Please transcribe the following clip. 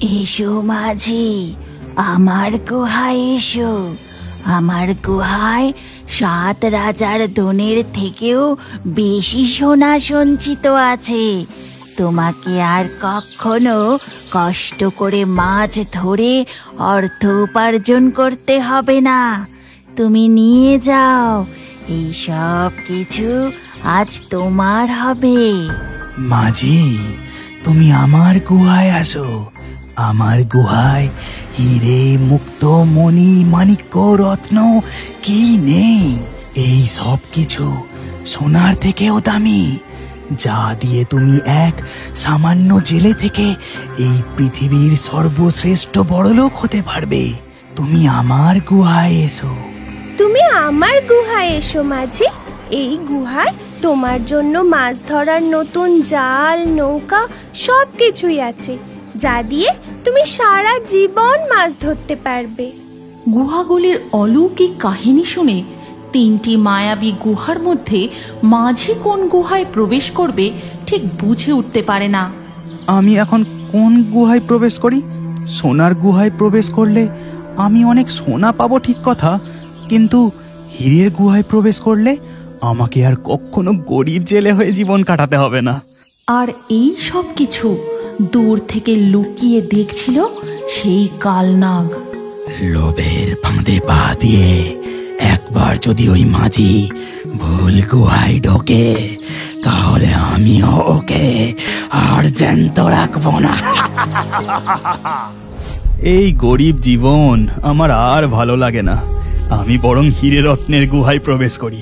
এসো মাঝি, আমার গুহায় এসো। আমার গুহায় 7 রাজার ধনের থেকেও বেশি সোনা সঞ্চিত আছে। তোমাকে আর কখনো কষ্ট করে মাছ ধরে অর্থ উপার্জন করতে হবে না। তুমি নিয়ে যাও, এই সব কিছু আজ তোমার হবে। মাঝি, তুমি আমার গুহায় আসো। আমার গুহায় হিরে, মুক্ত, মণি, মাণিক্য, রত্ন কি নেই? এই সব কিছু সোনার থেকেও দামি, যা দিয়ে তুমি এক সামান্য জেলে থেকে এই পৃথিবীর সর্বশ্রেষ্ঠ বড়লোক হতে পারবে। তুমি আমার গুহায় এসো। তুমি আমার গুহায় এসো মাঝি। এই গুহায় তোমার জন্য মাছ ধরার নতুন জাল, নৌকা সব কিছুই আছে, যা দিয়ে তুমি সারা জীবন মাছ ধরতে পারবে। গুহাগুলির অলৌকিক কাহিনী শুনে 3টি মায়াবী গুহার মধ্যে মাঝি কোন গুহায় প্রবেশ করবে ঠিক বুঝে উঠতে পারে না। আমি এখন কোন গুহায় প্রবেশ করি? সোনার গুহায় প্রবেশ করলে আমি অনেক সোনা পাবো ঠিক কথা, কিন্তু হীরের গুহায় প্রবেশ করলে আমাকে আর কখনো গরিব জেলে হয়ে জীবন কাটাতে হবে না। আর এই সব কিছু দূর থেকে লুকিয়ে দেখছিল সেই কালনাগ। লোভের ফাঁদে পা দিয়ে একবার যদি ওই মাঝি ভুল গুহায় ঢোকে, তাহলে আমিও ওকে আর জ্যান্ত রাখবো না। এই গরিব জীবন আমার আর ভালো লাগে না। আমি বরং হীরে রত্নের গুহায় প্রবেশ করি।